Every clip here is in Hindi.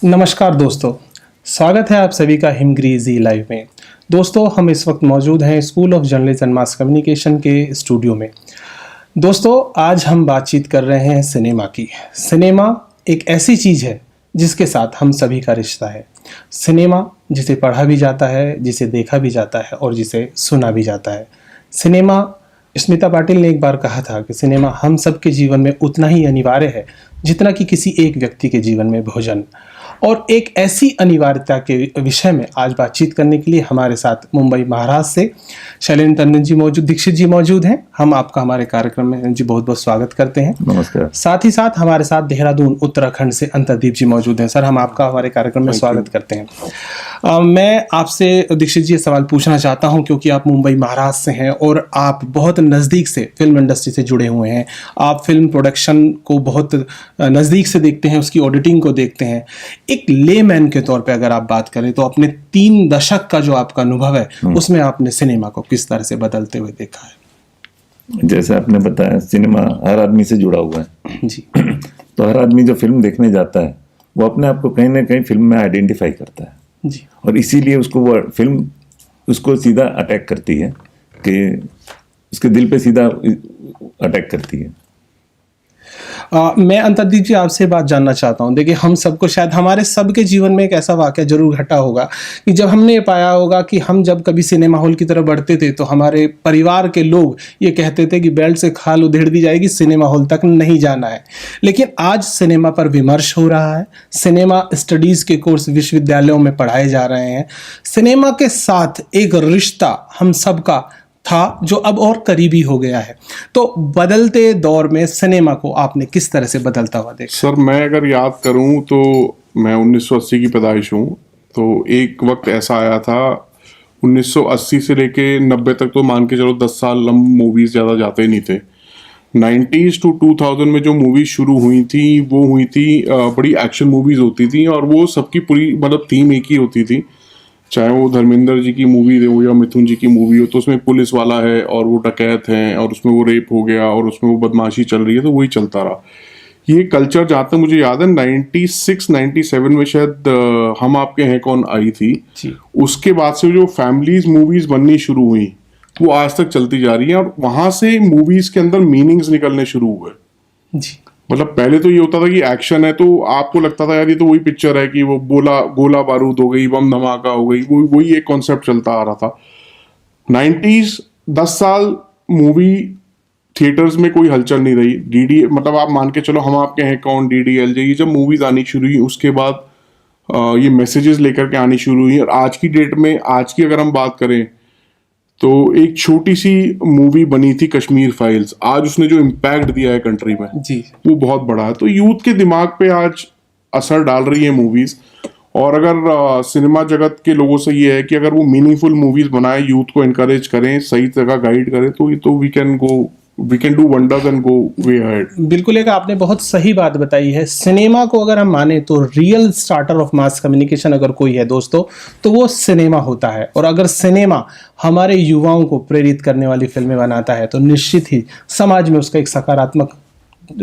नमस्कार दोस्तों, स्वागत है आप सभी का हिमगिरी जी लाइव में। दोस्तों, हम इस वक्त मौजूद हैं school of journalism and mass communication के स्टूडियो में। दोस्तों, आज हम बातचीत कर रहे हैं सिनेमा की। सिनेमा एक ऐसी चीज़ है जिसके साथ हम सभी का रिश्ता है। सिनेमा जिसे पढ़ा भी जाता है, जिसे देखा भी जाता है और जिसे सुना भी जाता है। सिनेमा, स्मिता पाटिल ने एक बार कहा था कि सिनेमा हम सबके जीवन में उतना ही अनिवार्य है जितना कि किसी एक व्यक्ति के जीवन में भोजन। और एक ऐसी अनिवार्यता के विषय में आज बातचीत करने के लिए हमारे साथ मुंबई महाराष्ट्र से शैलेंद्र टंडन जी मौजूद, दीक्षित जी मौजूद हैं। हम आपका हमारे कार्यक्रम में जी बहुत बहुत स्वागत करते हैं। नमस्कार। साथ ही साथ हमारे साथ देहरादून उत्तराखंड से अंतरदीप जी मौजूद हैं। सर, हम आपका हमारे कार्यक्रम में स्वागत करते हैं। मैं आपसे दीक्षित जी सवाल पूछना चाहता हूं क्योंकि आप मुंबई महाराष्ट्र से हैं और आप बहुत नज़दीक से फिल्म इंडस्ट्री से जुड़े हुए हैं। आप फिल्म प्रोडक्शन को बहुत नज़दीक से देखते हैं, उसकी ऑडिटिंग को देखते हैं। एक लेमैन के तौर पे अगर आप बात करें तो अपने 3 दशक का जो आपका अनुभव है उसमें आपने सिनेमा को किस तरह से बदलते हुए देखा है? जैसे आपने बताया, सिनेमा हर आदमी से जुड़ा हुआ है जी। तो हर आदमी जो फिल्म देखने जाता है वो अपने आप को कहीं ना कहीं फिल्म में आइडेंटिफाई करता है जी। और इसीलिए उसको वो फिल्म उसको सीधा अटैक करती है, कि उसके दिल पे सीधा अटैक करती है। मैं अंतरदीप जी आपसे बात जानना चाहता हूँ। देखिए, हम सबको शायद हमारे सबके जीवन में एक ऐसा वाक़या जरूर घटा होगा कि जब हमने ये पाया होगा कि हम जब कभी सिनेमा हॉल की तरफ बढ़ते थे तो हमारे परिवार के लोग ये कहते थे कि बेल्ट से खाल उधेड़ दी जाएगी, सिनेमा हॉल तक नहीं जाना है। लेकिन आज सिनेमा पर विमर्श हो रहा है, सिनेमा स्टडीज़ के कोर्स विश्वविद्यालयों में पढ़ाए जा रहे हैं। सिनेमा के साथ एक रिश्ता हम सबका था जो अब और करीबी हो गया है। तो बदलते दौर में सिनेमा को आपने किस तरह से बदलता हुआ देखा? सर, मैं अगर याद करूं तो मैं 1980 की पैदाइश हूं। तो एक वक्त ऐसा आया था 1980 से लेके 90 तक, तो मान के चलो 10 साल हम मूवीज ज़्यादा जाते ही नहीं थे। 90s टू 2000 में जो मूवी शुरू हुई थी वो हुई थी बड़ी एक्शन मूवीज होती थी और वो सबकी पूरी मतलब थीम एक ही होती थी। चाहे वो धर्मेंद्र जी की मूवी हो या मिथुन जी की मूवी हो, तो उसमें पुलिस वाला है और वो डकैत है और उसमें वो रेप हो गया और उसमें वो बदमाशी चल रही है, तो वही चलता रहा। ये कल्चर जहाँ तक मुझे याद है 96-97 में शायद हम आपके हैं कौन आई थी। उसके बाद से जो फैमिलीज मूवीज बननी शुरू हुई वो आज तक चलती जा रही है और वहां से मूवीज के अंदर मीनिंग्स निकलने शुरू हुए। जी। मतलब पहले तो ये होता था कि एक्शन है तो आपको लगता था यार ये तो वही पिक्चर है कि वो गोला बारूद हो गई, बम धमाका हो गई, वही एक कॉन्सेप्ट चलता आ रहा था। 90s 10 साल मूवी थिएटर्स में कोई हलचल नहीं रही। डीडी मतलब आप मान के चलो हम आपके हैं कौन, डीडीएलजे, ये जब मूवीज आनी शुरू हुई उसके बाद ये मैसेजेस लेकर के आनी शुरू हुई। और आज की डेट में, आज की अगर हम बात करें तो एक छोटी सी मूवी बनी थी कश्मीर फाइल्स, आज उसने जो इम्पैक्ट दिया है कंट्री में जी, वो बहुत बड़ा है। तो यूथ के दिमाग पे आज असर डाल रही है मूवीज। और अगर सिनेमा जगत के लोगों से ये है कि अगर वो मीनिंगफुल मूवीज बनाए, यूथ को एनकरेज करें, सही जगह गाइड करें, तो ये तो we can do wonders and go way ahead. बिल्कुल, एक आपने बहुत सही बात बताई है। सिनेमा को अगर हम माने तो real starter of mass communication अगर कोई है दोस्तों तो वो सिनेमा होता है। और अगर सिनेमा हमारे युवाओं को प्रेरित करने वाली फिल्में बनाता है तो निश्चित ही समाज में उसका एक सकारात्मक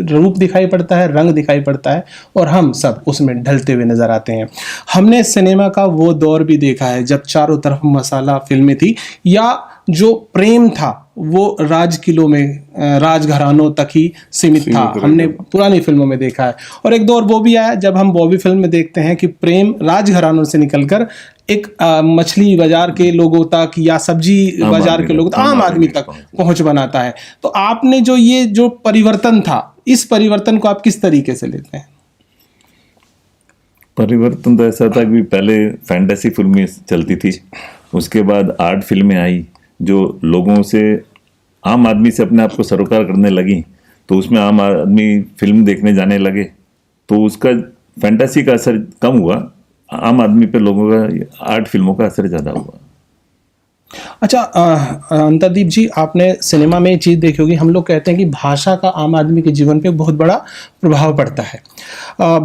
रूप दिखाई पड़ता है, रंग दिखाई पड़ता है और हम सब उसमें ढलते हुए नजर आते हैं। हमने सिनेमा का वो दौर भी देखा है जब चारों तरफ मसाला फिल्में थी, या जो प्रेम था वो राज किलों में, राजघरानों तक ही सीमित था। हमने पुरानी फिल्मों में देखा है। और एक दौर वो भी आया जब हम बॉबी फिल्म में देखते हैं कि प्रेम राजघरानों से निकलकर एक मछली बाजार के लोगों तक या सब्जी बाजार के लोगों तक, आम आदमी तक पहुंच बनाता है। तो आपने जो परिवर्तन था, इस परिवर्तन को आप किस तरीके से लेते हैं? परिवर्तन तो ऐसा था कि पहले फैंटेसी फिल्में चलती थी, उसके बाद आर्ट फिल्में आई जो लोगों से, आम आदमी से अपने आप को सरोकार करने लगी, तो उसमें आम आदमी फिल्म देखने जाने लगे, तो उसका फैंटेसी का असर कम हुआ, आम आदमी पे लोगों का आर्ट फिल्मों का असर ज़्यादा हुआ। अच्छा, अंतरदीप जी, आपने सिनेमा में एक चीज़ देखी होगी, हम लोग कहते हैं कि भाषा का आम आदमी के जीवन पे बहुत बड़ा प्रभाव पड़ता है।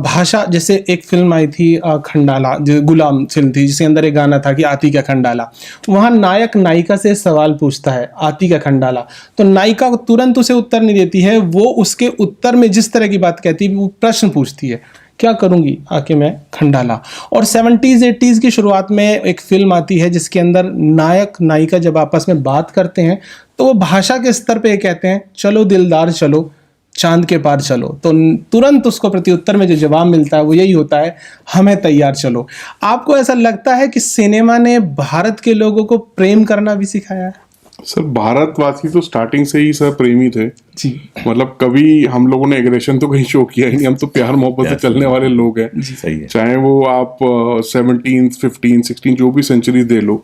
भाषा, जैसे एक फिल्म आई थी खंडाला, जो गुलाम फिल्म थी, जिसके अंदर एक गाना था कि आती का खंडाला। वहाँ नायक नायिका से सवाल पूछता है, आती का खंडाला, तो नायिका तुरंत उसे उत्तर नहीं देती है, वो उसके उत्तर में जिस तरह की बात कहती है वो प्रश्न पूछती है क्या करूंगी आके मैं खंडाला। और 70s 80s की शुरुआत में एक फिल्म आती है जिसके अंदर नायक नायिका जब आपस में बात करते हैं तो वो भाषा के स्तर पे ये कहते हैं, चलो दिलदार चलो चांद के पार चलो, तो तुरंत उसको प्रत्युत्तर में जो जवाब मिलता है वो यही होता है, हमें तैयार चलो। आपको ऐसा लगता है कि सिनेमा ने भारत के लोगों को प्रेम करना भी सिखाया है? सर भारतवासी तो स्टार्टिंग से ही सर प्रेमी थे जी। मतलब कभी हम लोगों ने एग्रेशन तो कहीं शो किया ही नहीं, हम तो प्यार मोहब्बत से चलने वाले लोग हैं। सही है। चाहे वो आप 17, 15, 16 जो भी सेंचुरी दे लो।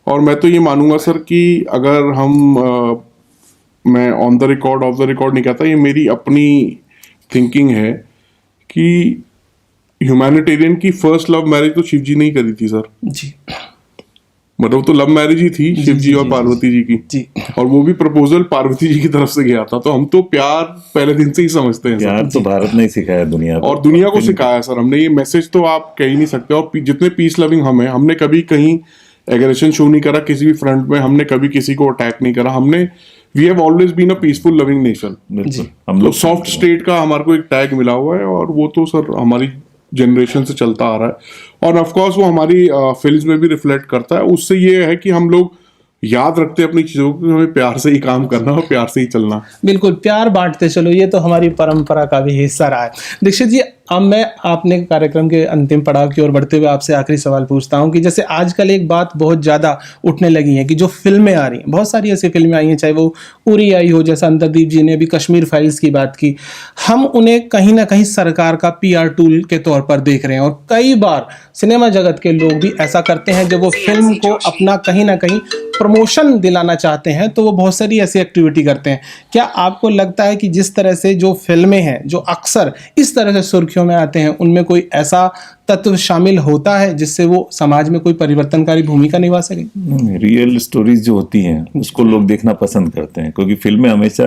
और मैं तो ये मानूंगा सर कि अगर हम मैं on the record of the record नहीं कहता, ये मेरी अपनी थिंकिंग है कि ह्यूमैनिटेरियन की फर्स्ट लव मैरिज तो शिव जी ने ही करी थी सर। जी। मतलब तो लव मैरिज ही थी शिव जी और पार्वती जी की। जी। और वो भी प्रपोजल पार्वती जी की तरफ से गया था। तो हम तो प्यार पहले दिन से ही समझते हैं सर। प्यार तो भारत ने ही सिखाया दुनिया को, और दुनिया को सिखाया सर हमने। ये मैसेज तो आप कह ही नहीं सकते। और जितने पीस लविंग हम हैं, हमने कभी कहीं एग्रेशन शो नहीं करा किसी भी फ्रंट में, हमने कभी किसी को अटैक नहीं करा। हमने we have always been a peaceful loving nation. बिल्कुल। हम तो लोग सॉफ्ट स्टेट का हमारे को एक टैग मिला हुआ है और वो तो सर हमारी जनरेशन से चलता आ रहा है। और ऑफ कोर्स वो हमारी फिल्म में भी रिफ्लेक्ट करता है। उससे ये है कि हम लोग याद रखते हैं अपनी चीजों को, हमें प्यार से ही काम करना और प्यार से ही चलना। बिल्कुल, प्यार बांटते चलो, ये तो हमारी परंपरा का भी हिस्सा रहा है। दीक्षित जी, अब मैं आपने कार्यक्रम के अंतिम पड़ाव की ओर बढ़ते हुए आपसे आखिरी सवाल पूछता हूं कि जैसे आजकल एक बात बहुत ज़्यादा उठने लगी है कि जो फिल्में आ रही हैं, बहुत सारी ऐसी फिल्में आई हैं, चाहे वो उरी आई हो, जैसा अंतरदीप जी ने अभी कश्मीर फाइल्स की बात की, हम उन्हें कहीं ना कहीं सरकार का PR टूल के तौर पर देख रहे हैं। और कई बार सिनेमा जगत के लोग भी ऐसा करते हैं, जब वो फिल्म को अपना कहीं ना कहीं प्रमोशन दिलाना चाहते हैं तो वो बहुत सारी ऐसी एक्टिविटी करते हैं। क्या आपको लगता है कि जिस तरह से जो फिल्में हैं जो अक्सर इस तरह से सुर्खियों में आते हैं, उनमें कोई ऐसा तत्व शामिल होता है जिससे वो समाज में कोई परिवर्तनकारी भूमिका निभा सके? रियल स्टोरीज जो होती हैं उसको लोग देखना पसंद करते हैं, क्योंकि फिल्में हमेशा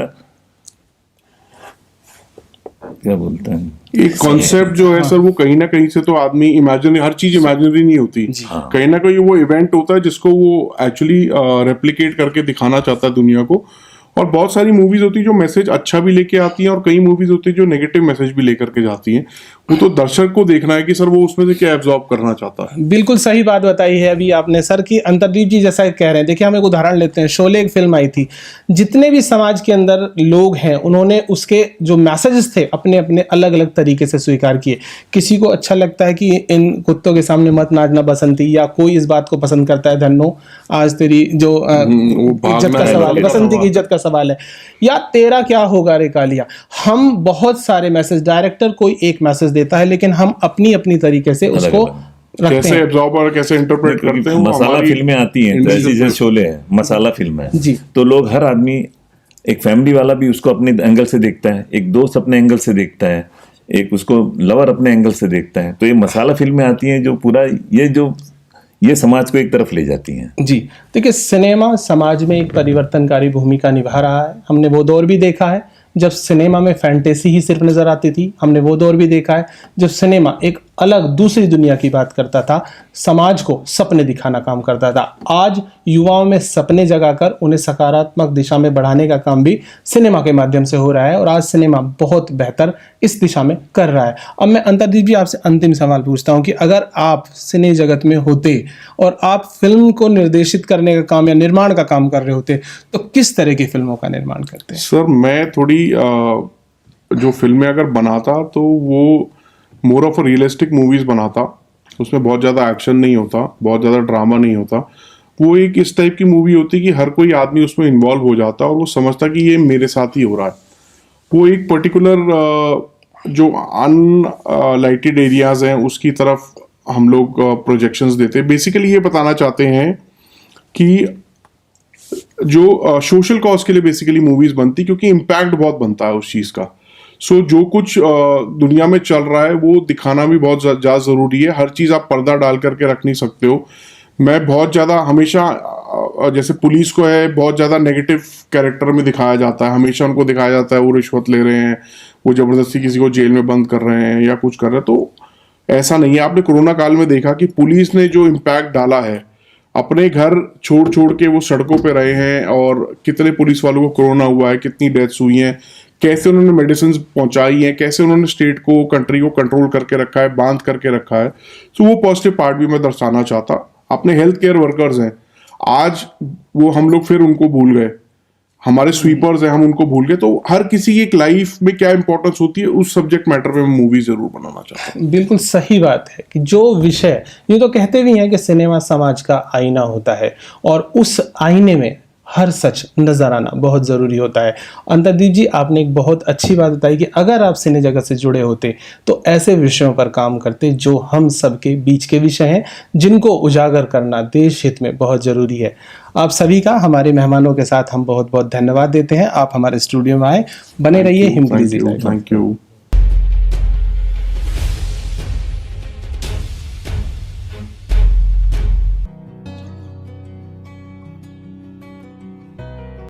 क्या बोलते हैं, एक कॉन्सेप्ट जो है सर वो कहीं ना कहीं से तो आदमी इमेजिनरी, हर चीज इमेजिनरी नहीं होती। कहीं ना कहीं वो इवेंट होता है जिसको वो एक्चुअली रेप्लिकेट करके दिखाना चाहता है दुनिया को। और बहुत सारी मूवीज होती है जो मैसेज अच्छा भी लेके आती हैं और कई मूवीज होती है जो नेगेटिव मैसेज भी लेकर के जाती हैं। वो तो दर्शक को देखना है कि सर वो उसमें से क्या एब्जॉर्ब करना चाहता है। बिल्कुल सही बात बताई है अभी आपने सर की अंतरदीप जी जैसा कह रहे हैं। देखिए, हम एक उदाहरण लेते हैं, शोले एक फिल्म आई थी, जितने भी समाज के अंदर लोग हैं उन्होंने उसके जो मैसेजेस थे अपने अपने अलग अलग तरीके से स्वीकार किए। किसी को अच्छा लगता है कि इन कुत्तों के सामने मत नाचना बसंती, या कोई इस बात को पसंद करता है धन्नो आज तेरी जो इज्जत का सवाल है, बसंती की इज्जत का सवाल है, या तेरा क्या होगा रे कालिया। हम बहुत सारे मैसेज, डायरेक्टर कोई एक मैसेज देता है लेकिन हम अपनी अपनी तरीके से उसको रखते कैसे हैं, एब्जॉर्ब और कैसे इंटरप्रेट करते हैं। मसाला फिल्में आती हैं, तो ऐसी जैसे शोले है, मसाला फिल्म है जी। तो लोग, हर आदमी, एक फैमिली वाला भी उसको अपने एंगल से देखता है, एक दोस्त अपने एंगल से देखता है, एक उसको लवर अपने एंगल से देखता है। तो ये मसाला फिल्में आती हैं जो पूरा ये समाज को एक तरफ ले जाती हैं। जी। देखिए, सिनेमा समाज में एक परिवर्तनकारी भूमिका निभा रहा है। हमने वो दौर भी देखा है जब सिनेमा में फैंटेसी ही सिर्फ नजर आती थी। हमने वो दौर भी देखा है जब सिनेमा एक अलग दूसरी दुनिया की बात करता था, समाज को सपने दिखाना काम करता था। आज युवाओं में सपने जगाकर उन्हें सकारात्मक दिशा में बढ़ाने का काम भी सिनेमा के माध्यम से हो रहा है और आज सिनेमा बहुत बेहतर इस दिशा में कर रहा है। अब मैं अंतरदीप जी आपसे अंतिम सवाल पूछता हूं कि अगर आप सिने जगत में होते और आप फिल्म को निर्देशित करने का काम या निर्माण का काम कर रहे होते तो किस तरह की फिल्मों का निर्माण करते? सर मैं थोड़ी जो फिल्में अगर बनाता तो वो मोर ऑफ रियलिस्टिक मूवीज बनाता। उसमें बहुत ज़्यादा एक्शन नहीं होता, बहुत ज़्यादा ड्रामा नहीं होता। वो एक इस टाइप की मूवी होती कि हर कोई आदमी उसमें इन्वॉल्व हो जाता और वो समझता कि ये मेरे साथ ही हो रहा है। वो एक पर्टिकुलर जो अनलाइटेड एरियाज हैं उसकी तरफ हम लोग प्रोजेक्शंस देते हैं। बेसिकली ये बताना चाहते हैं कि जो सोशल कॉज के लिए बेसिकली मूवीज बनती, क्योंकि इम्पैक्ट बहुत बनता है उस चीज़ का। सो जो कुछ दुनिया में चल रहा है वो दिखाना भी बहुत ज़्यादा ज़रूरी है। हर चीज़ आप पर्दा डाल करके रख नहीं सकते हो। मैं बहुत ज़्यादा हमेशा जैसे पुलिस को है बहुत ज़्यादा नेगेटिव कैरेक्टर में दिखाया जाता है। हमेशा उनको दिखाया जाता है वो रिश्वत ले रहे हैं, वो ज़बरदस्ती किसी को जेल में बंद कर रहे हैं या कुछ कर रहे हैं। तो ऐसा नहीं है। आपने कोरोना काल में देखा कि पुलिस ने जो इम्पैक्ट डाला है, अपने घर छोड़ के वो सड़कों पे रहे हैं और कितने पुलिस वालों को कोरोना हुआ है, कितनी डेथ्स हुई हैं, कैसे उन्होंने मेडिसिन पहुंचाई हैं, कैसे उन्होंने स्टेट को, कंट्री को कंट्रोल करके रखा है, बांध करके रखा है। तो वो पॉजिटिव पार्ट भी मैं दर्शाना चाहता। अपने हेल्थ केयर वर्कर्स हैं, आज वो हम लोग फिर उनको भूल गए, हमारे स्वीपर्स हैं हम उनको भूल गए। तो हर किसी की एक लाइफ में क्या इंपॉर्टेंस होती है, उस सब्जेक्ट मैटर पे मैं मूवी जरूर बनाना चाहता हूँ। बिल्कुल सही बात है कि जो विषय, ये तो कहते भी हैं कि सिनेमा समाज का आईना होता है और उस आईने में हर सच नजर आना बहुत ज़रूरी होता है। अंतरदीप जी, आपने एक बहुत अच्छी बात बताई कि अगर आप सिने जगत से जुड़े होते तो ऐसे विषयों पर काम करते जो हम सबके बीच के विषय हैं, जिनको उजागर करना देश हित में बहुत ज़रूरी है। आप सभी का हमारे मेहमानों के साथ हम बहुत बहुत धन्यवाद देते हैं। आप हमारे स्टूडियो में आए, बने रहिए हिमगिरी। Thank you.